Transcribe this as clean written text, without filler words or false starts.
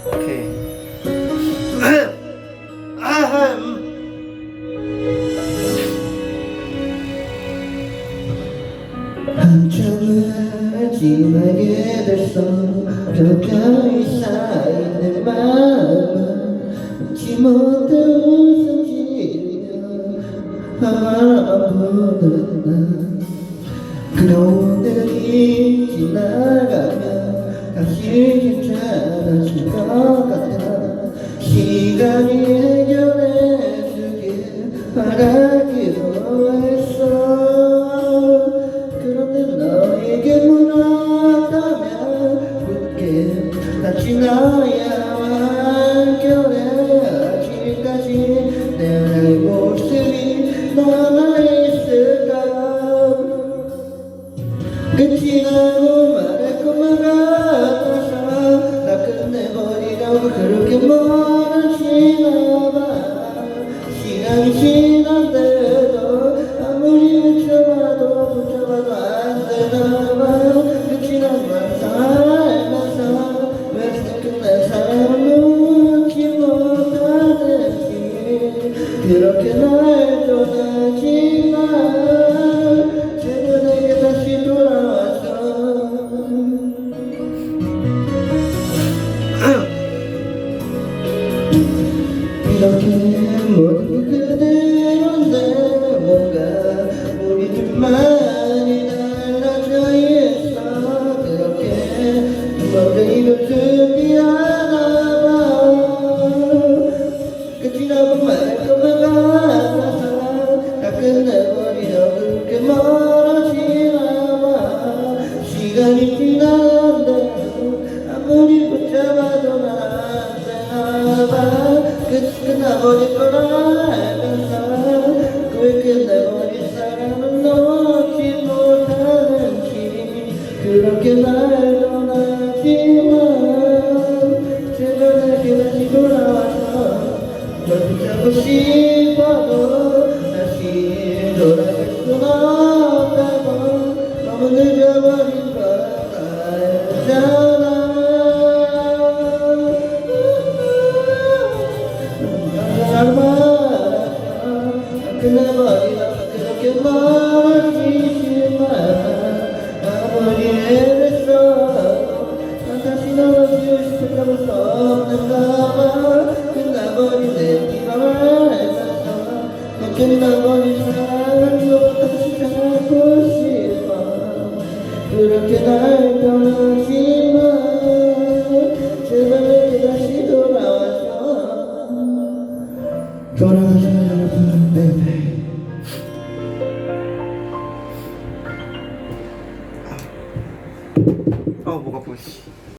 오케이. 한참을 지나게 됐어. 벽가에 쌓인 마음은 잊지 못해 웃음 지으며 바라보는 날. 그런 오늘이 지나가면 다시 괜찮아질 것 같아. 시간이 해결해주길 바라기로 했어. 그런데 너에게 물었다면 굳게 다시 나야 완결해. 아직까지 내 모습이 남아있을까. 끝이 나고 말할 것만 같아서 다 끝내버리려고 그렇게 멀어지나봐. 시간이 지난데도 아무리 붙잡아도 붙잡아도 안 되나봐. 끝이 나고 살면서 왜 끝내 사랑은 놓지 못하는지. 그렇게 날 떠나지만 내게 다시 돌아왔어. 이렇게 모두 그대로인데 뭔가 우리 둘만이 달라져 있어. 그렇게 먼저 이별 준비하나 봐. 끝이 나고 말 것만 같아서 다 끝내버리려 그렇게 멀어지나봐. 시간이 지나는데도 아무리 붙잡아도 안 되나봐. 끝나버릴 거라 알면서 왜 끝내버린 사람은 놓지 못하는지. 그렇게 날 떠나지만 제발 내게 다시 돌아와서 널 붙잡고 싶어도 다시 돌아갈 순 없다고. 너무 늦어버린 걸 알잖아. 나를 말아서 끝내버리다 그렇게 멀어지지만 아무리 애랬어 난 다시 너를 지울 수 없는가 봐. 끝나버린 내 네가 알면서 끝나버린 사랑도 다시 찾고 싶어. 그렇게 날 떠나지만 제발 내게 다시 돌아와줘. 돌아가자 여러분. 네네. 목 아프지.